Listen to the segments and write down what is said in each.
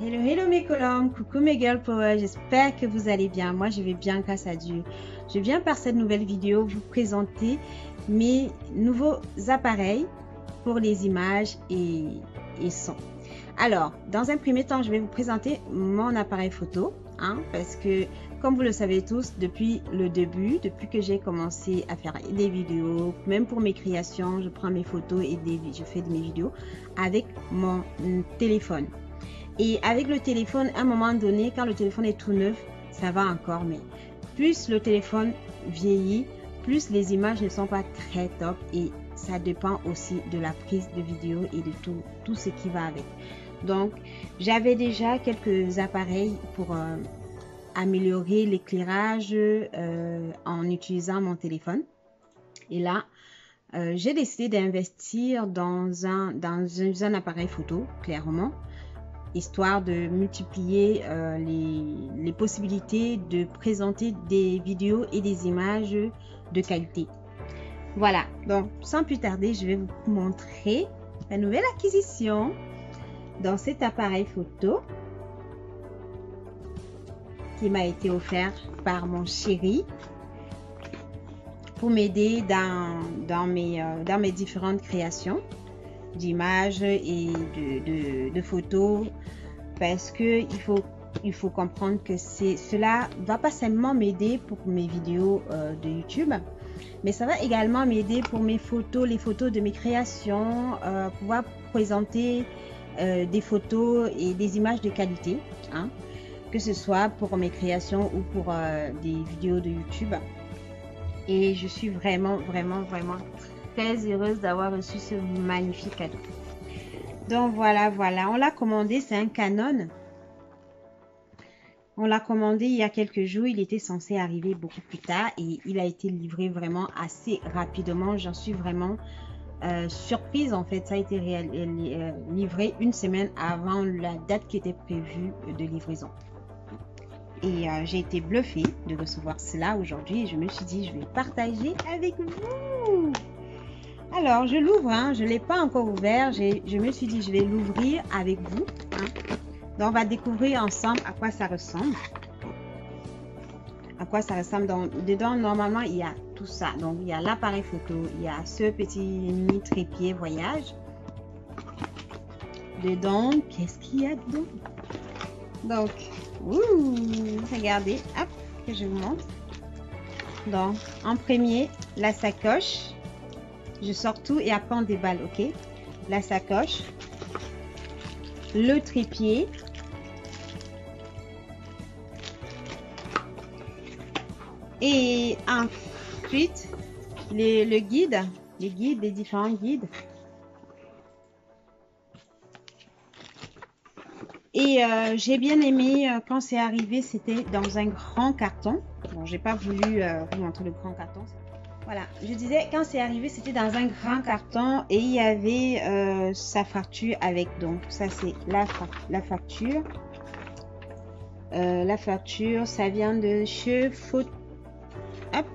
Hello, hello mes colombes, coucou mes girl power, j'espère que vous allez bien. Moi je vais bien grâce à Dieu. Je viens par cette nouvelle vidéo vous présenter mes nouveaux appareils pour les images et sons. Alors, dans un premier temps, je vais vous présenter mon appareil photo, parce que comme vous le savez tous, depuis le début, depuis que j'ai commencé à faire des vidéos, même pour mes créations, je prends mes photos et je fais mes vidéos avec mon téléphone. Et avec le téléphone, à un moment donné, quand le téléphone est tout neuf, ça va encore, mais plus le téléphone vieillit, plus les images ne sont pas très top et ça dépend aussi de la prise de vidéo et de tout ce qui va avec. Donc, j'avais déjà quelques appareils pour améliorer l'éclairage en utilisant mon téléphone. Et là, j'ai décidé d'investir dans un appareil photo, clairement, histoire de multiplier les possibilités de présenter des vidéos et des images de qualité. Voilà, donc sans plus tarder, je vais vous montrer la nouvelle acquisition dans cet appareil photo qui m'a été offert par mon chéri pour m'aider dans mes différentes créations d'images et de photos, parce que il faut comprendre que cela va pas seulement m'aider pour mes vidéos de YouTube, mais ça va également m'aider pour mes photos, les photos de mes créations, pouvoir présenter des photos et des images de qualité, que ce soit pour mes créations ou pour des vidéos de YouTube. Et je suis vraiment très heureuse d'avoir reçu ce magnifique cadeau. Donc voilà, on l'a commandé, c'est un Canon. On l'a commandé il y a quelques jours, il était censé arriver beaucoup plus tard et il a été livré vraiment assez rapidement. J'en suis vraiment surprise en fait. Ça a été livré une semaine avant la date qui était prévue de livraison. Et j'ai été bluffée de recevoir cela aujourd'hui et je me suis dit je vais partager avec vous. Alors je l'ouvre, je ne l'ai pas encore ouvert, je me suis dit je vais l'ouvrir avec vous. Donc on va découvrir ensemble à quoi ça ressemble. Donc, dedans normalement il y a tout ça. Donc il y a l'appareil photo, il y a ce petit mini trépied voyage. Dedans, qu'est-ce qu'il y a dedans? Donc, regardez, hop, que je vous montre. Donc, en premier, la sacoche. Je sors tout et après on déballe, ok? La sacoche, le trépied, et ensuite le guide, les différents guides. Et j'ai bien aimé quand c'est arrivé, c'était dans un grand carton. Bon, j'ai pas voulu vous montrer le grand carton. Voilà, je disais quand c'est arrivé, c'était dans un grand carton et il y avait sa facture avec. Donc ça c'est la facture. La facture, ça vient de chez Photo. Hop.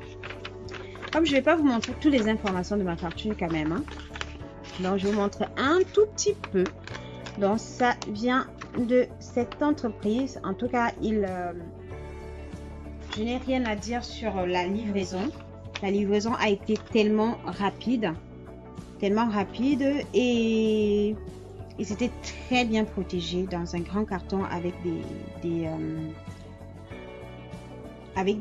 Comme je vais pas vous montrer toutes les informations de ma facture quand même, donc je vous montre un tout petit peu. Donc ça vient de cette entreprise. En tout cas, je n'ai rien à dire sur la livraison. La livraison a été tellement rapide et c'était très bien protégé dans un grand carton avec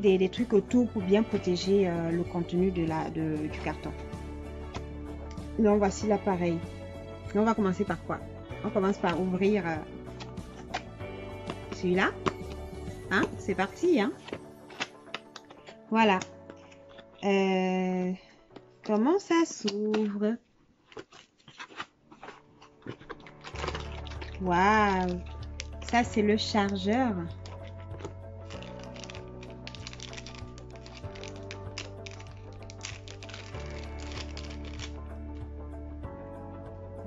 des trucs autour pour bien protéger le contenu du carton. Donc voici l'appareil. On va commencer par quoi? On commence par ouvrir celui-là. C'est parti. Voilà. Comment ça s'ouvre? Waouh! Ça, c'est le chargeur.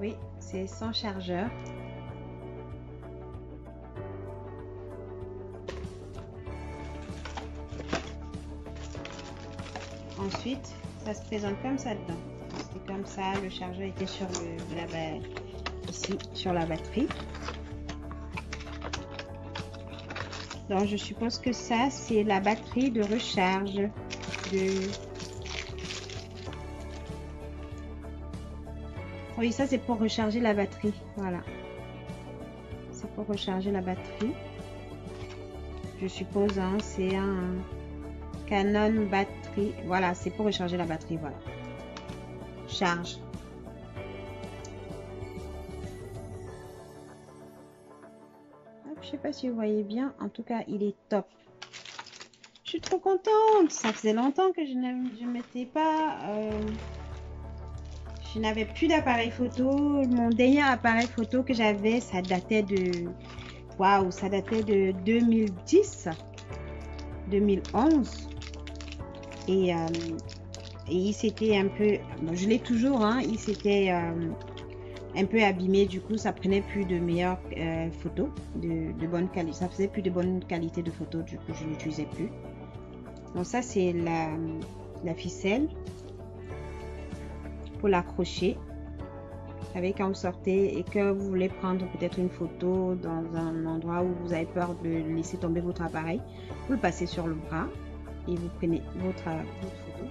Oui, c'est son chargeur. Ensuite, ça se présente comme ça dedans. C'était comme ça, le chargeur était sur ici sur la batterie. Donc je suppose que ça c'est la batterie de recharge de... Oui, ça c'est pour recharger la batterie. Voilà. C'est pour recharger la batterie. Je suppose, hein, c'est un Canon batterie. Voilà, c'est pour recharger la batterie. Voilà. Charge. Hop, je sais pas si vous voyez bien. En tout cas, il est top. Je suis trop contente. Ça faisait longtemps que je ne m'étais pas... je n'avais plus d'appareil photo. Mon dernier appareil photo que j'avais, ça datait de... Waouh, ça datait de 2010, 2011. Et il s'était un peu... Bon, je l'ai toujours, hein. Il s'était un peu abîmé. Du coup, ça prenait plus de meilleures photos, de bonne qualité. Ça faisait plus de bonne qualité de photos. Du coup, je ne l'utilisais plus. Donc ça, c'est la ficelle pour l'accrocher. Avec quand vous sortez et que vous voulez prendre peut-être une photo dans un endroit où vous avez peur de laisser tomber votre appareil, vous le passez sur le bras et vous prenez votre photo.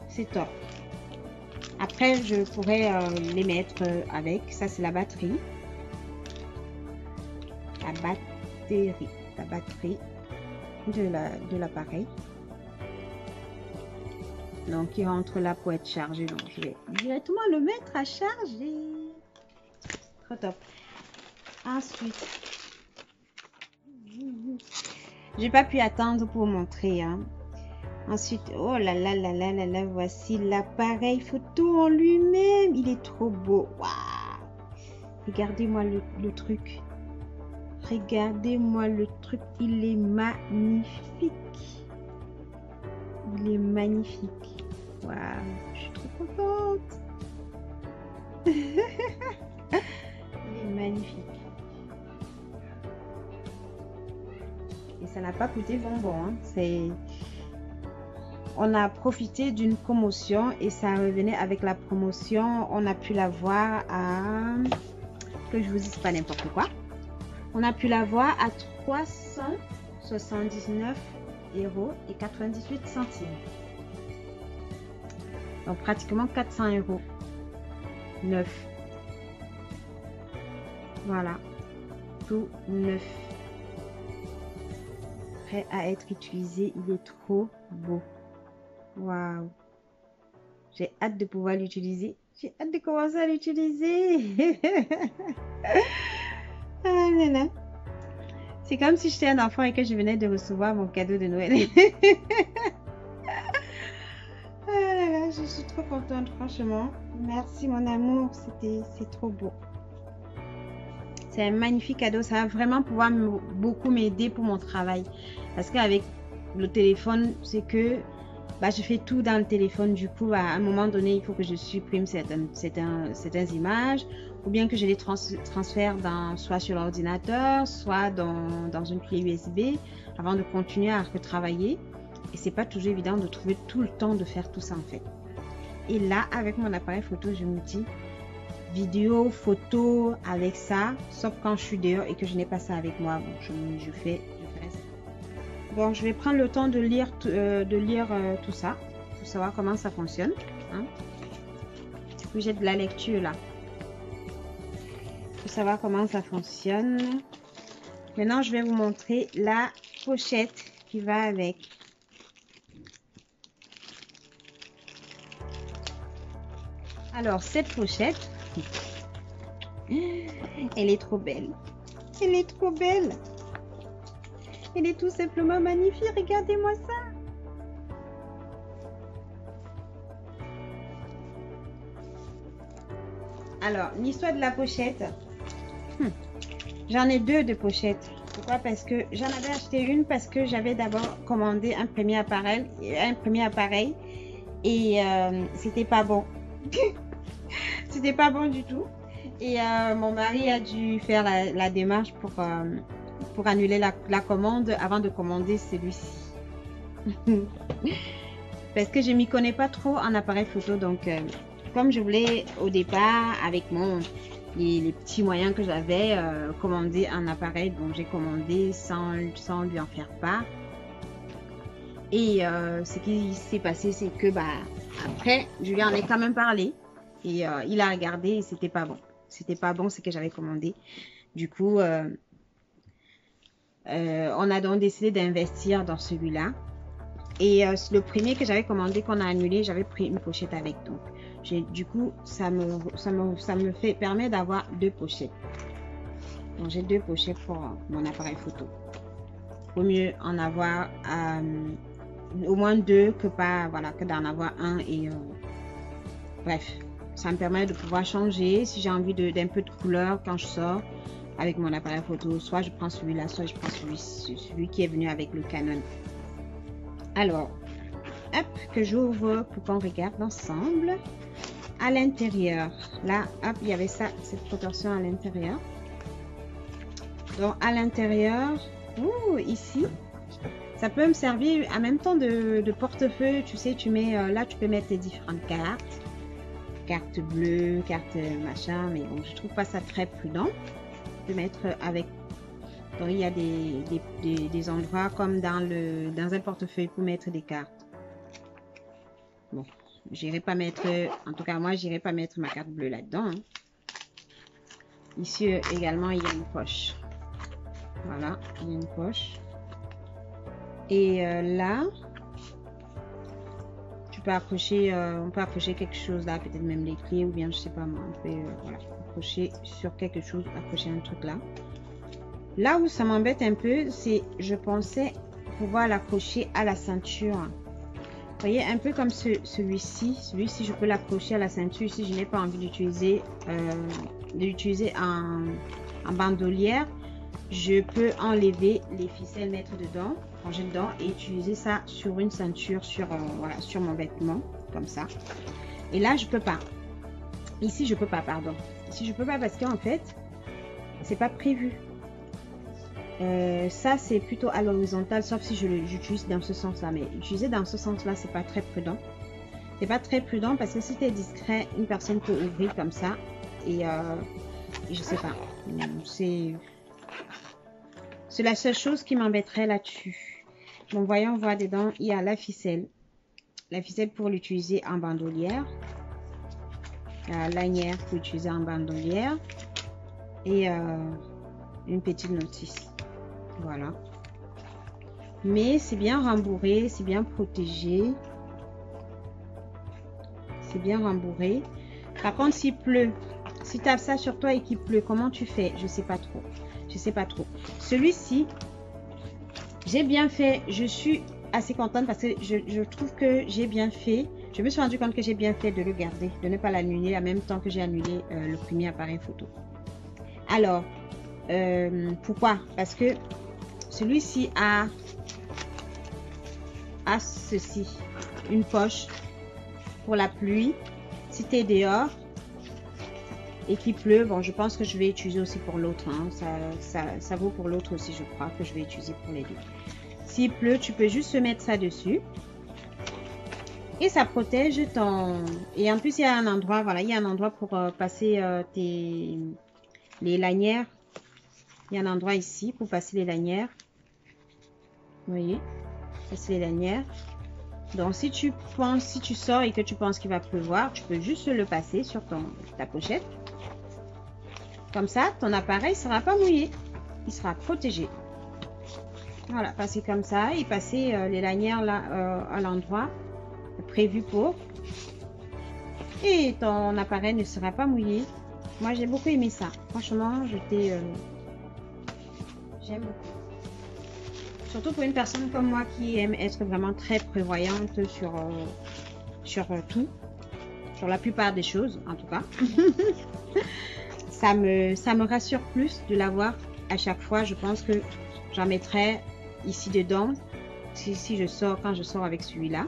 C'est top. Après, je pourrais les mettre avec. Ça, c'est la batterie. La batterie de l'appareil. Donc, il rentre là pour être chargé. Donc, je vais directement le mettre à charger. Trop top. Ensuite, j'ai pas pu attendre pour montrer. Hein. Ensuite, oh là là là là là là, voici l'appareil photo en lui-même. Il est trop beau. Waouh! Regardez-moi le truc. Regardez-moi le truc. Il est magnifique. Il est magnifique. Waouh, je suis trop contente. Il est magnifique. Et ça n'a pas coûté bonbon. Hein. On a profité d'une promotion et ça revenait avec la promotion. On a pu l'avoir à... Que je vous dise pas n'importe quoi. On a pu l'avoir à 379 € et 98 centimes. Donc pratiquement 400 € neuf. Voilà, tout neuf, prêt à être utilisé. Il est trop beau. Waouh, j'ai hâte de pouvoir l'utiliser. J'ai hâte de commencer à l'utiliser. Ah là là. C'est comme si j'étais un enfant et que je venais de recevoir mon cadeau de Noël. Ah là là, je suis trop contente, franchement. Merci mon amour, c'est trop beau. C'est un magnifique cadeau. Ça va vraiment pouvoir beaucoup m'aider pour mon travail. Parce qu'avec le téléphone, c'est que je fais tout dans le téléphone. Du coup, à un moment donné, il faut que je supprime certaines images. Ou bien que je les transfère soit sur l'ordinateur, soit dans une clé USB avant de continuer à retravailler. Et c'est pas toujours évident de trouver tout le temps de faire tout ça en fait. Et là, avec mon appareil photo, je me dis vidéo, photo avec ça, sauf quand je suis dehors et que je n'ai pas ça avec moi. Bon, je ferai ça. Bon, je vais prendre le temps de lire tout ça pour savoir comment ça fonctionne. Hein. Puis j'ai de la lecture là. Pour savoir comment ça fonctionne. Maintenant, je vais vous montrer la pochette qui va avec. Alors, cette pochette, elle est trop belle. Elle est trop belle. Elle est tout simplement magnifique. Regardez-moi ça. Alors, l'histoire de la pochette. J'en ai deux de pochettes. Pourquoi? Parce que j'en avais acheté une parce que j'avais d'abord commandé un premier appareil et c'était pas bon. C'était pas bon du tout. Et mon mari a dû faire la démarche pour annuler la commande avant de commander celui-ci. Parce que je m'y connais pas trop en appareil photo. Donc, comme je voulais au départ avec mon les petits moyens que j'avais, commandé un appareil dont j'ai commandé sans lui en faire part. Et ce qui s'est passé, c'est que après, je lui en ai quand même parlé. Et il a regardé et c'était pas bon. C'était pas bon ce que j'avais commandé. Du coup, on a donc décidé d'investir dans celui-là. Et le premier que j'avais commandé, qu'on a annulé, j'avais pris une pochette avec. Donc, du coup, ça me permet d'avoir 2 pochettes. Donc, j'ai 2 pochettes pour mon appareil photo. Au mieux en avoir au moins 2 que d'en avoir un. Et bref, ça me permet de pouvoir changer si j'ai envie d'un peu de couleur quand je sors avec mon appareil photo. Soit je prends celui-là, soit je prends celui qui est venu avec le Canon. Alors, hop, que j'ouvre pour qu'on regarde ensemble. À l'intérieur, là, hop, il y avait cette protection à l'intérieur. Donc, à l'intérieur, ici, ça peut me servir en même temps de portefeuille. Tu sais, tu mets, là, tu peux mettre tes différentes cartes. Carte bleue, carte machin, mais bon, je trouve pas ça très prudent de mettre avec. Donc, il y a des endroits comme dans un portefeuille pour mettre des cartes. Bon, j'irai pas mettre, en tout cas moi, j'irai pas mettre ma carte bleue là-dedans. Hein. Ici également, il y a une poche. Voilà, il y a une poche. Et là, tu peux accrocher, on peut accrocher quelque chose là, peut-être même les clés ou bien je sais pas moi, on peut voilà, accrocher sur quelque chose, accrocher un truc là. Là où ça m'embête un peu, c'est je pensais pouvoir l'accrocher à la ceinture. Vous voyez, un peu comme celui-ci. Celui-ci, je peux l'accrocher à la ceinture si je n'ai pas envie d'utiliser en bandolière. Je peux enlever les ficelles, mettre dedans, ranger dedans et utiliser ça sur une ceinture, voilà, sur mon vêtement, comme ça. Et là, je peux pas. Ici, je peux pas, pardon. Ici, je peux pas parce qu'en fait, c'est pas prévu. Ça, c'est plutôt à l'horizontale, sauf si j'utilise dans ce sens-là. Mais utiliser dans ce sens-là, c'est pas très prudent. C'est pas très prudent parce que si tu es discret, une personne peut ouvrir comme ça. Et je sais pas. C'est la seule chose qui m'embêterait là-dessus. Bon, voyons voir dedans. Il y a la ficelle. La ficelle pour l'utiliser en bandolière. La lanière pour l'utiliser en bandolière. Et une petite notice. Voilà. Mais c'est bien rembourré, c'est bien protégé. C'est bien rembourré. Par contre, s'il pleut, si tu as ça sur toi et qu'il pleut, comment tu fais? Je sais pas trop. Je sais pas trop. Celui-ci, j'ai bien fait. Je suis assez contente parce que je trouve que j'ai bien fait. Je me suis rendu compte que j'ai bien fait de le garder, de ne pas l'annuler en même temps que j'ai annulé le premier appareil photo. Alors, pourquoi? Parce que celui-ci a ceci, une poche pour la pluie. Si tu es dehors et qu'il pleut, bon, je pense que je vais utiliser aussi pour l'autre. Hein. Ça vaut pour l'autre aussi, je crois que je vais utiliser pour les deux. S'il pleut, tu peux juste se mettre ça dessus. Et ça protège ton... Et en plus, il y a un endroit, voilà, il y a un endroit pour passer les lanières. Il y a un endroit ici pour passer les lanières. Vous voyez, passer les lanières. Donc, si tu sors et que tu penses qu'il va pleuvoir, tu peux juste le passer sur ta pochette. Comme ça, ton appareil ne sera pas mouillé. Il sera protégé. Voilà, passer comme ça et passer les lanières là à l'endroit prévu pour. Et ton appareil ne sera pas mouillé. Moi, j'ai beaucoup aimé ça. Franchement, j'aime beaucoup. Surtout pour une personne comme moi qui aime être vraiment très prévoyante sur tout. Sur la plupart des choses, en tout cas. ça me rassure plus de l'avoir à chaque fois. Je pense que j'en mettrai ici dedans. Si je sors, quand je sors avec celui-là.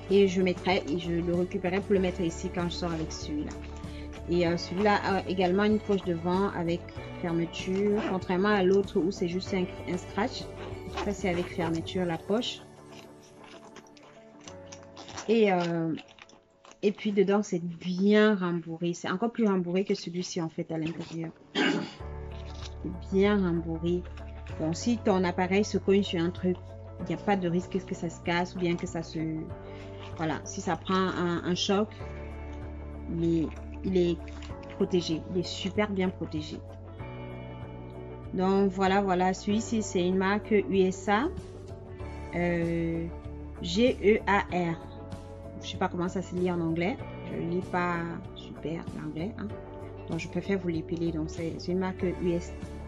Et je le récupérerai pour le mettre ici quand je sors avec celui-là. Et celui-là a également une poche devant avec fermeture. Contrairement à l'autre où c'est juste un scratch. Ça, c'est avec fermeture la poche. Et Et puis dedans, c'est bien rembourré. C'est encore plus rembourré que celui-ci en fait à l'intérieur. Bien rembourré. Donc si ton appareil se cogne sur un truc, il n'y a pas de risque que ça se casse ou bien que ça se... Voilà, si ça prend un choc, mais il est protégé. Il est super bien protégé. Donc voilà, voilà. Celui-ci, c'est une marque USA. G-E-A-R. Je sais pas comment ça se lit en anglais. Je ne lis pas super l'anglais. Hein. Donc je préfère vous l'épeler. Donc c'est une marque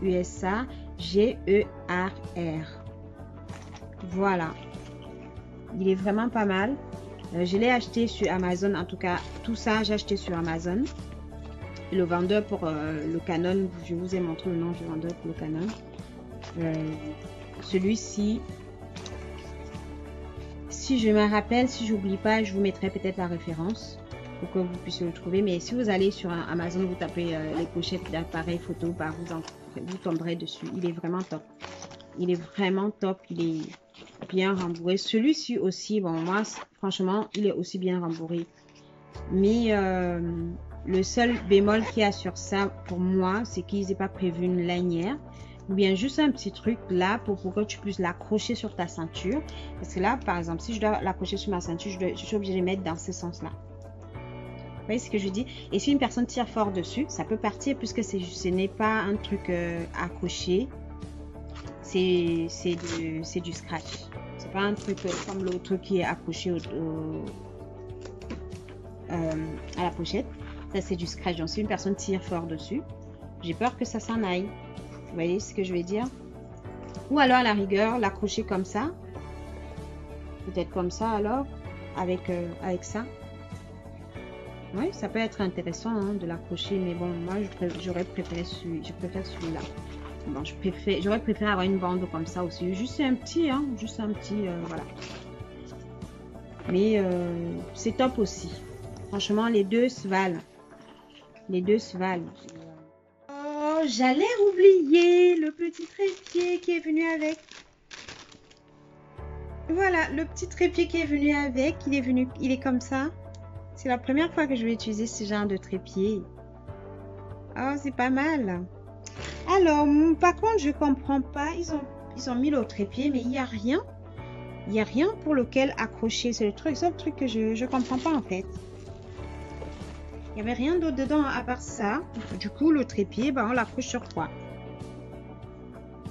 USA G-E-A-R. Voilà. Il est vraiment pas mal. Je l'ai acheté sur Amazon. En tout cas, tout ça, j'ai acheté sur Amazon. Et le vendeur pour le Canon, je vous ai montré le nom du vendeur pour le Canon. Celui-ci, si je me rappelle, si j'oublie pas, je vous mettrai peut-être la référence pour que vous puissiez le trouver. Mais si vous allez sur Amazon, vous tapez les pochettes d'appareils photo, bah, vous tomberez dessus. Il est vraiment top. Il est vraiment top. Il est bien rembourré. Celui-ci aussi, bon, moi, franchement, il est aussi bien rembourré. Mais le seul bémol qu'il y a sur ça, pour moi, c'est qu'ils n'aient pas prévu une lanière. Ou bien juste un petit truc là pour que tu puisses l'accrocher sur ta ceinture. Parce que là, par exemple, si je dois l'accrocher sur ma ceinture, je suis obligée de les mettre dans ce sens-là. Vous voyez ce que je dis? Et si une personne tire fort dessus, ça peut partir puisque ce n'est pas un truc accroché. C'est du scratch. C'est pas un truc comme l'autre qui est accroché à la pochette. Ça, c'est du scratch. Donc, si une personne tire fort dessus, j'ai peur que ça s'en aille. Vous voyez ce que je vais dire? Ou alors, à la rigueur, l'accrocher comme ça. Peut-être comme ça, alors, avec ça. Oui, ça peut être intéressant hein, de l'accrocher. Mais bon, moi, j'aurais préféré celui-là. Bon, j'aurais préféré avoir une bande comme ça aussi. Juste un petit, hein. Juste un petit, voilà. Mais c'est top aussi. Franchement, les deux se valent. Les deux se valent. Oh, j'allais oublier le petit trépied qui est venu avec. Voilà, le petit trépied qui est venu avec. Il est comme ça. C'est la première fois que je vais utiliser ce genre de trépied. Oh, c'est pas mal. Alors, par contre, je comprends pas. Ils ont mis le trépied, mais il n'y a rien. Il n'y a rien pour lequel accrocher. C'est le seul truc que je comprends pas en fait. Il n'y avait rien d'autre dedans à part ça. Du coup, le trépied, ben, on l'accroche sur quoi?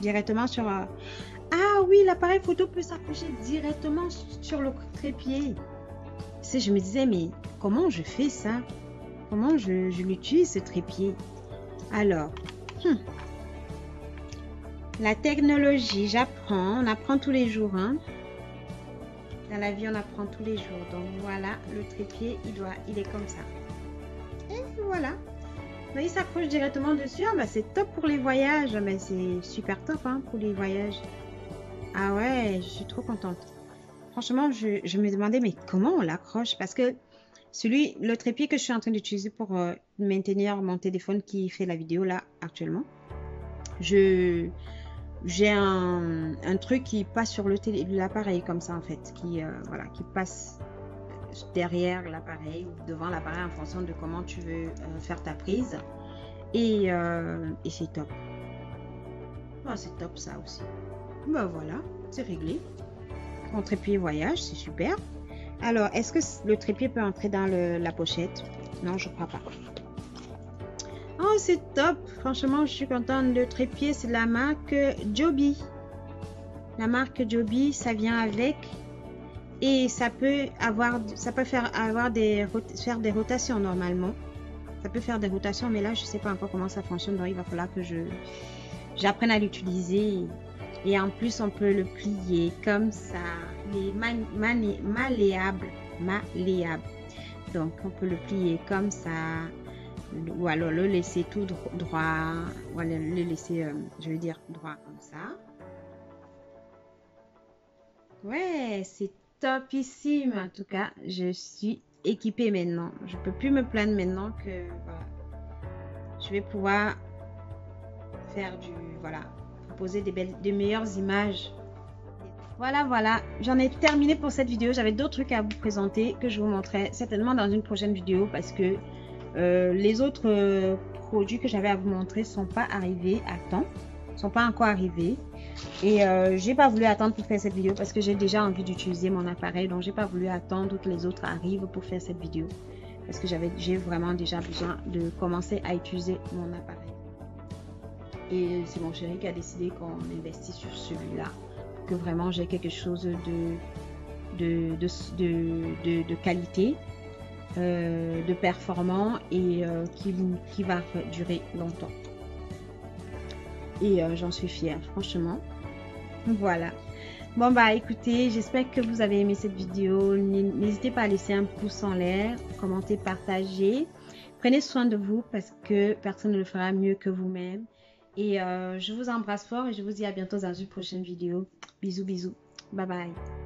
Directement sur... Ah oui, l'appareil photo peut s'accrocher directement sur le trépied. Tu sais, je me disais, mais comment je fais ça? Comment je l'utilise, ce trépied? Alors, la technologie, j'apprends. On apprend tous les jours. Hein. Dans la vie, on apprend tous les jours. Donc voilà, le trépied, il est comme ça. Et voilà. Mais il s'accroche directement dessus. Ah, bah, c'est top pour les voyages. Mais c'est super top hein, pour les voyages. Ah ouais, je suis trop contente. Franchement, je me demandais, mais comment on l'accroche? Parce que le trépied que je suis en train d'utiliser pour maintenir mon téléphone qui fait la vidéo là actuellement, j'ai un truc qui passe sur l'appareil comme ça en fait, voilà, qui passe derrière l'appareil ou devant l'appareil en fonction de comment tu veux faire ta prise. Et c'est top. Oh, c'est top ça aussi. Ben voilà, c'est réglé. Mon trépied voyage, c'est super. Alors, est-ce que le trépied peut entrer dans la pochette? Non, je crois pas. Oh, c'est top. Franchement, je suis contente. Le trépied, c'est de la marque Joby. La marque Joby, ça vient avec. Et ça peut faire des rotations normalement. Ça peut faire des rotations, mais là, je sais pas encore comment ça fonctionne. Donc, il va falloir que j'apprenne à l'utiliser. Et en plus, on peut le plier comme ça. Il est malléable. Donc, on peut le plier comme ça. Ou alors le laisser tout droit. Ou alors le laisser, je veux dire, droit comme ça. Ouais, c'est topissime. En tout cas, je suis équipée maintenant. Je peux plus me plaindre maintenant que voilà, je vais pouvoir faire proposer des meilleures images. Voilà, j'en ai terminé pour cette vidéo. J'avais d'autres trucs à vous présenter que je vous montrerai certainement dans une prochaine vidéo parce que les autres produits que j'avais à vous montrer sont pas arrivés à temps, sont pas encore arrivés. Et j'ai pas voulu attendre pour faire cette vidéo parce que j'ai déjà envie d'utiliser mon appareil, donc j'ai pas voulu attendre que les autres arrivent pour faire cette vidéo parce que j'ai vraiment déjà besoin de commencer à utiliser mon appareil. Et c'est mon chéri qui a décidé qu'on investit sur celui-là, que vraiment j'ai quelque chose de qualité, de performant et qui va durer longtemps. Et j'en suis fière, franchement. Voilà. Bon bah écoutez, j'espère que vous avez aimé cette vidéo. N'hésitez pas à laisser un pouce en l'air, commenter, partager. Prenez soin de vous parce que personne ne le fera mieux que vous-même. Et je vous embrasse fort et je vous dis à bientôt dans une prochaine vidéo. Bisous, bisous. Bye bye.